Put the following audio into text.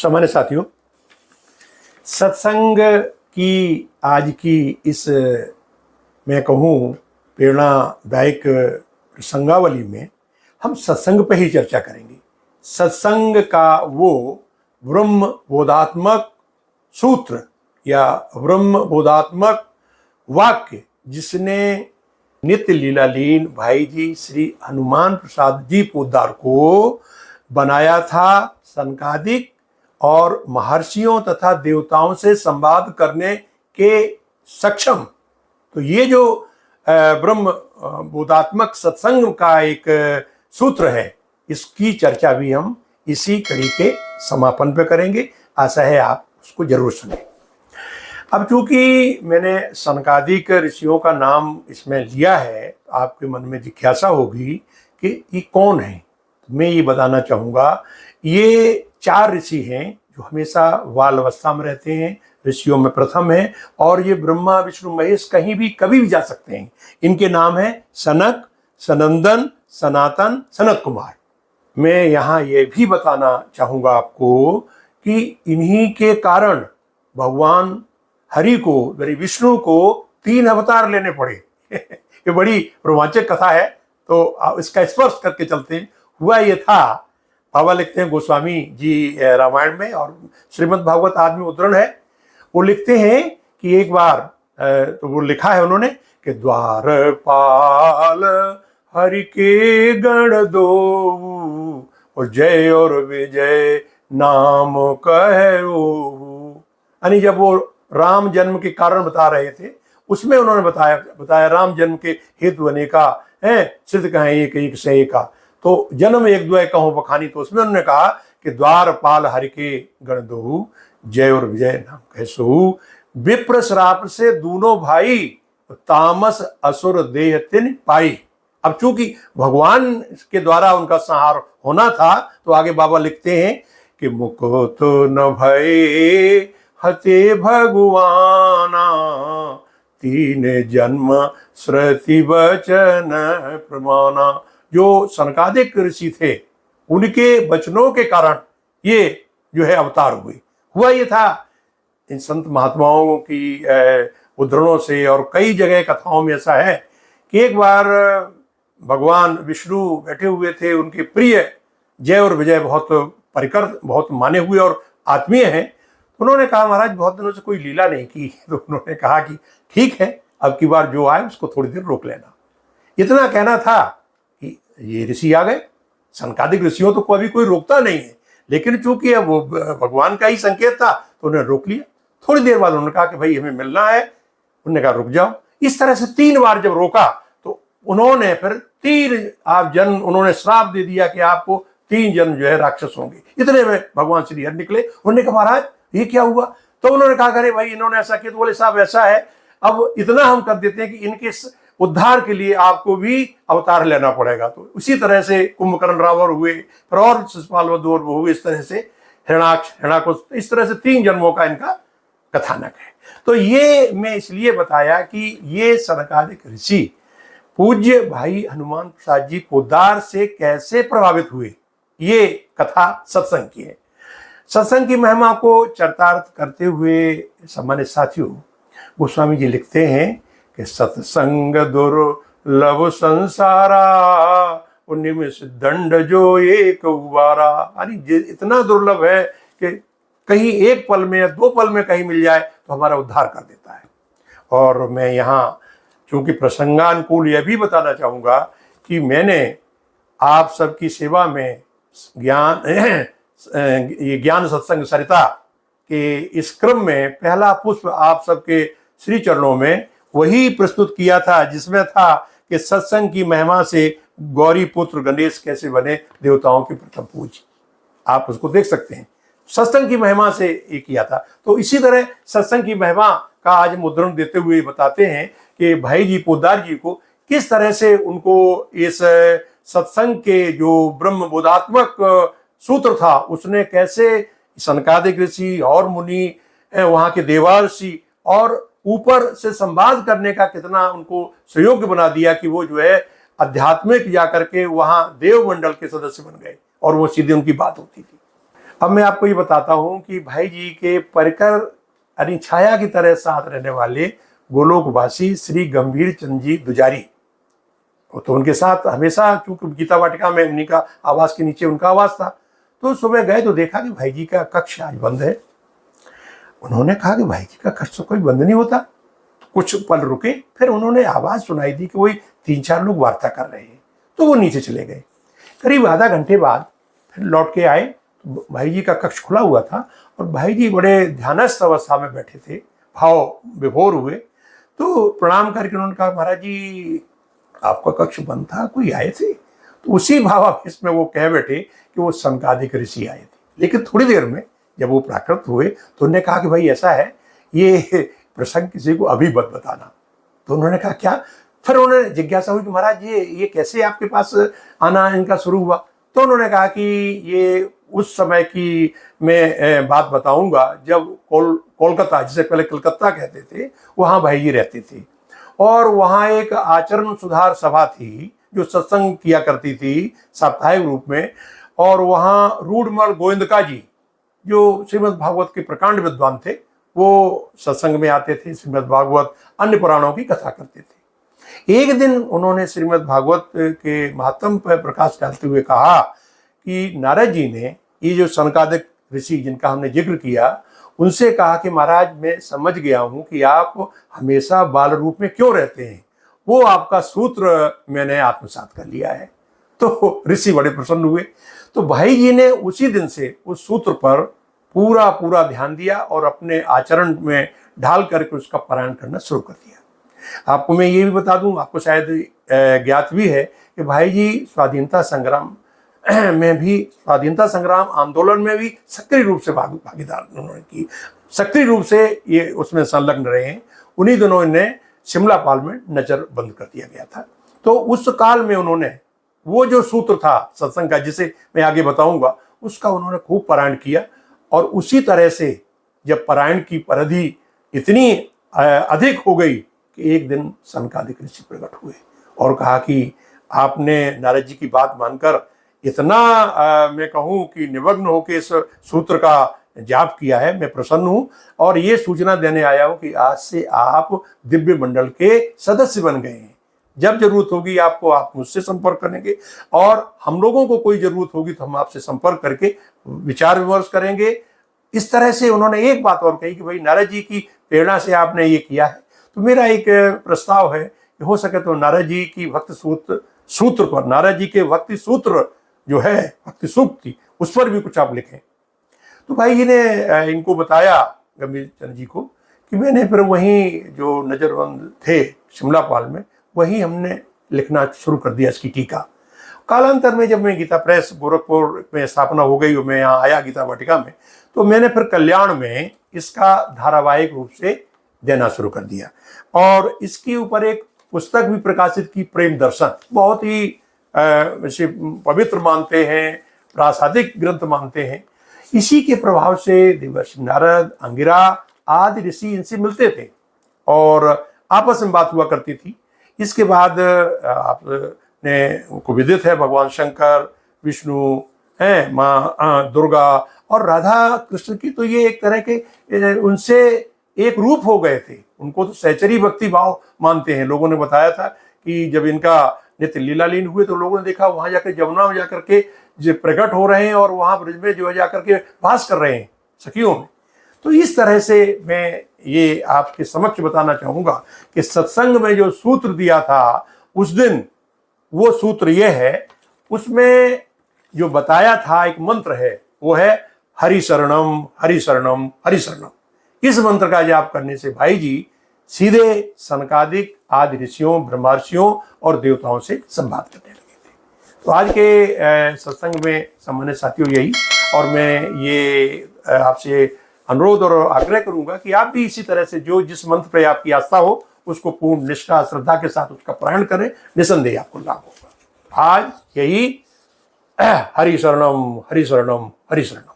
सामान्य साथियों, सत्संग की आज की इस मैं कहूँ प्रेरणादायक प्रसंगावली में हम सत्संग पे ही चर्चा करेंगे। सत्संग का वो ब्रह्म बोधात्मक सूत्र या ब्रह्म बोधात्मक वाक्य जिसने नित्य लीलालीन भाई जी श्री हनुमान प्रसाद जी पोद्दार को बनाया था, सनकादिक और महर्षियों तथा देवताओं से संवाद करने के सक्षम। तो ये जो ब्रह्म बोधात्मक सत्संग का एक सूत्र है, इसकी चर्चा भी हम इसी कड़ी के समापन पे करेंगे। आशा है आप उसको जरूर सुनें। अब चूंकि मैंने सनकादिक ऋषियों का नाम इसमें लिया है, आपके मन में जिज्ञासा होगी कि ये कौन है। मैं ये बताना चाहूँगा, ये 4 ऋषि हैं जो हमेशा बाल अवस्था में रहते हैं, ऋषियों में प्रथम है, और ये ब्रह्मा विष्णु महेश कहीं भी कभी भी जा सकते हैं। इनके नाम है सनक, सनंदन, सनातन, सनत कुमार। मैं यहाँ ये भी बताना चाहूँगा आपको कि इन्हीं के कारण भगवान हरि को, यानी विष्णु को 3 अवतार लेने पड़े। ये बड़ी रोमांचक कथा है, तो इसका स्पर्श करके चलते हैं। हुआ ये था, बाबा लिखते हैं गोस्वामी जी रामायण में, और श्रीमद् भागवत आदि उद्धरण है। वो लिखते हैं कि एक बार तो वो लिखा है उन्होंने कि द्वारपाल हरि के गण दो, और जय और विजय नाम कहो। यानी जब वो राम जन्म के कारण बता रहे थे, उसमें उन्होंने बताया राम जन्म के हेतु अनेका है, सिद्ध कहें एक एक से एका। तो जन्म एक द्वय कहो बखानी, तो उसमें उन्होंने कहा कि द्वारपाल हरि के गण दो, जय और विजय नाम कहसो। विप्र श्राप से दोनों भाई, तामस असुर देह तिन पाई। अब चूंकि भगवान के द्वारा उनका संहार होना था, तो आगे बाबा लिखते हैं कि मुकुत न भय हते भगवाना, 3 जन्म श्रुति वचन प्रमाणा। जो सनकादिक ऋषि थे, उनके वचनों के कारण ये जो है अवतार हुए। हुआ ये था, इन संत महात्माओं की उद्धरणों से और कई जगह कथाओं में ऐसा है कि एक बार भगवान विष्णु बैठे हुए थे, उनके प्रिय जय और विजय बहुत परिकर, बहुत माने हुए और आत्मीय हैं। उन्होंने कहा महाराज बहुत दिनों से कोई लीला नहीं की। तो उन्होंने कहा कि ठीक है, अब की बार जो आए उसको थोड़ी देर रोक लेना। इतना कहना था कि ये ऋषि आ गए। सनकादिक ऋषियों तो कभी कोई रोकता नहीं है, लेकिन चूंकि अब वो भगवान का ही संकेत था तो उन्होंने रोक लिया। थोड़ी देर बाद उन्होंने कहा कि भाई हमें मिलना है। उन्होंने कहा रुक जाओ। इस तरह से 3 बार जब रोका तो उन्होंने फिर 3 आप जन्म, उन्होंने श्राप दे दिया कि आपको 3 जन्म जो है राक्षस होंगे। इतने में भगवान श्री हरि निकले। उन्होंने कहा महाराज ये क्या हुआ? तो उन्होंने कहा अरे भाई इन्होंने ऐसा किया। तो बोले साहब ऐसा है, अब इतना हम कर देते हैं कि इनके उद्धार के लिए आपको भी अवतार लेना पड़ेगा। तो उसी तरह से कुंभकर्ण रावण हुए, फिर और शिशुपाल वधू हुए, इस तरह से हिरणाक्ष, हिरणाकुश, इस तरह से 3 जन्मों का इनका कथानक है। तो ये मैं इसलिए बताया कि ये सनकादिक ऋषि पूज्य भाई हनुमान प्रसाद जी पोद्दार से कैसे प्रभावित हुए, ये कथा सत्संग की है। सत्संग की महिमा को चरितार्थ करते हुए सामान्य साथियों, गोस्वामी जी लिखते हैं कि सत्संग दुर्लभ संसारा, निमिष दंड जो एक उबारा। यानी इतना दुर्लभ है कि कहीं 1 पल में या 2 पल में कहीं मिल जाए तो हमारा उद्धार कर देता है। और मैं यहाँ चूंकि प्रसंगानुकूल यह भी बताना चाहूँगा कि मैंने आप सबकी सेवा में ये ज्ञान सत्संग सरिता के इस क्रम में पहला पुष्प आप सबके श्री चरणों में वही प्रस्तुत किया था, जिसमें था कि सत्संग की महिमा से गौरी पुत्र गणेश कैसे बने देवताओं के प्रथम पूज्य। आप उसको देख सकते हैं, सत्संग की महिमा से ये किया था। तो इसी तरह सत्संग की महिमा का आज हम उदाहरण देते हुए बताते हैं कि भाई जी पोद्दार जी को किस तरह से उनको इस सत्संग के जो ब्रह्म बोधात्मक सूत्र था, उसने कैसे सनकादिक ऋषि और मुनि, वहाँ के देवर्षि और ऊपर से संवाद करने का कितना उनको सहयोग बना दिया कि वो जो है आध्यात्मिक जाकर के वहाँ देव मंडल के सदस्य बन गए और वो सीधे उनकी बात होती थी। अब मैं आपको ये बताता हूं कि भाई जी के परिकर यानी छाया की तरह साथ रहने वाले गोलोकवासी श्री गंभीर चंद जी दुजारी, तो उनके साथ हमेशा, चूंकि गीता वाटिका में उन्हीं का आवास के नीचे उनका आवास था, तो सुबह गए तो देखा कि भाई जी का कक्ष आज बंद है। उन्होंने कहा कि भाई जी का कक्ष तो कोई बंद नहीं होता। कुछ पल रुके, फिर उन्होंने आवाज सुनाई दी कि वही 3-4 लोग वार्ता कर रहे हैं, तो वो नीचे चले गए। करीब आधा घंटे बाद फिर लौट के आए, तो भाई जी का कक्ष खुला हुआ था और भाई जी बड़े ध्यानस्थ अवस्था में बैठे थे, भाव विभोर हुए। तो प्रणाम करके उन्होंने कहा, महाराज जी आपका कक्ष बंद था, कोई आए थे? तो उसी भावावेश में वो कह बैठे कि वो सनकादिक ऋषि आए थे। लेकिन थोड़ी देर में जब वो प्राकृत हुए तो उन्होंने कहा कि भाई ऐसा है, ये प्रसंग किसी को अभी मत बताना। तो उन्होंने कहा क्या? फिर उन्होंने जिज्ञासा हुई कि महाराज ये कैसे आपके पास आना इनका शुरू हुआ? तो उन्होंने कहा कि ये उस समय की मैं बात बताऊंगा जब कोलकाता, जिसे पहले कलकत्ता कहते थे, वहाँ भाई जी रहते थे और वहाँ एक आचरण सुधार सभा थी जो सत्संग किया करती थी साप्ताहिक रूप में। और वहाँ रूडमल गोविंदका जी जो श्रीमद् भागवत के प्रकांड विद्वान थे, वो सत्संग में आते थे, श्रीमद् भागवत अन्य पुराणों की कथा करते थे। एक दिन उन्होंने श्रीमद् भागवत के महात्म पर प्रकाश डालते हुए कहा कि नारद जी ने ये जो सनकादिक ऋषि जिनका हमने जिक्र किया, उनसे कहा कि महाराज मैं समझ गया हूं कि आप हमेशा बाल रूप में क्यों रहते हैं, वो आपका सूत्र मैंने आत्मसात कर लिया है। तो ऋषि बड़े प्रसन्न हुए। तो भाई जी ने उसी दिन से उस सूत्र पर पूरा ध्यान दिया और अपने आचरण में ढाल करके उसका पारायण करना शुरू कर दिया। आपको मैं ये भी बता दूं, आपको शायद ज्ञात भी है कि भाई जी स्वाधीनता संग्राम में भी, स्वाधीनता संग्राम आंदोलन में भी सक्रिय रूप से भागीदार उन्होंने की, सक्रिय रूप से ये उसमें संलग्न रहे हैं। उन्हीं दिनों इन्हें शिमला पाल में नजर बंद कर दिया गया था। तो उस काल में उन्होंने वो जो सूत्र था सत्संग का, जिसे मैं आगे बताऊंगा, उसका उन्होंने खूब पारायण किया। और उसी तरह से जब पारायण की परिधि इतनी अधिक हो गई कि एक दिन सनकादिक ऋषि प्रकट हुए और कहा कि आपने नारद जी की बात मानकर इतना मैं कहूँ कि निमग्न होकर इस सूत्र का जाप किया है, मैं प्रसन्न हूँ और ये सूचना देने आया हूँ कि आज से आप दिव्य मंडल के सदस्य बन गए हैं। जब जरूरत होगी आपको, आप मुझसे संपर्क करेंगे और हम लोगों को कोई जरूरत होगी तो हम आपसे संपर्क करके विचार विमर्श करेंगे। इस तरह से उन्होंने एक बात और कही कि भाई नारद जी की प्रेरणा से आपने ये किया है, तो मेरा एक प्रस्ताव है कि हो सके तो नारद जी की भक्ति सूत्र पर, नारद जी के भक्ति सूत्र जो है भक्ति सूक्ति, उस पर भी कुछ आप लिखें। तो भाई जी ने इनको बताया, गंभीर चंद जी को, कि मैंने फिर वहीं जो नजरबंद थे शिमला पाल में, वहीं हमने लिखना शुरू कर दिया इसकी टीका। कालांतर में जब मैं गीता प्रेस गोरखपुर में स्थापना हो गई और मैं यहाँ आया गीता वाटिका में, तो मैंने फिर कल्याण में इसका धारावाहिक रूप से देना शुरू कर दिया और इसके ऊपर एक पुस्तक भी प्रकाशित की, प्रेम दर्शन। बहुत ही पवित्र मानते हैं, प्रासादिक ग्रंथ मानते हैं। इसी के प्रभाव से देवर्षि नारद, अंगिरा आदि ऋषि इनसे मिलते थे और आपस में बात हुआ करती थी। इसके बाद आपने को विदित है, भगवान शंकर, विष्णु हैं, माँ दुर्गा और राधा कृष्ण की तो ये एक तरह के उनसे एक रूप हो गए थे। उनको तो सहचरी भक्ति भाव मानते हैं। लोगों ने बताया था कि जब इनका नित्य लीलालीन हुए तो लोगों ने देखा वहां जाकर, जमुना में जाकर के जो प्रकट हो रहे हैं और वहां ब्रज में जो है जाकर के वास कर रहे हैं सखियों में। तो इस तरह से मैं ये आपके समक्ष बताना चाहूंगा कि सत्संग में जो सूत्र दिया था उस दिन, वो सूत्र ये है, उसमें जो बताया था एक मंत्र है, वो है हरि शरणम हरि शरणम हरि शरणम। इस मंत्र का जाप करने से भाई जी सीधे सनकादिक आदि ऋषियों, ब्रह्मर्षियों और देवताओं से संवाद करने लगे थे। तो आज के सत्संग में सम्मानित साथियों यही, और मैं ये आपसे अनुरोध और आग्रह करूंगा कि आप भी इसी तरह से जो जिस मंत्र पर आपकी आस्था हो उसको पूर्ण निष्ठा श्रद्धा के साथ उसका पारायण करें, निसंदेह आपको लाभ होगा। आज यही हरि शरणम हरि शरणम हरि शरणम।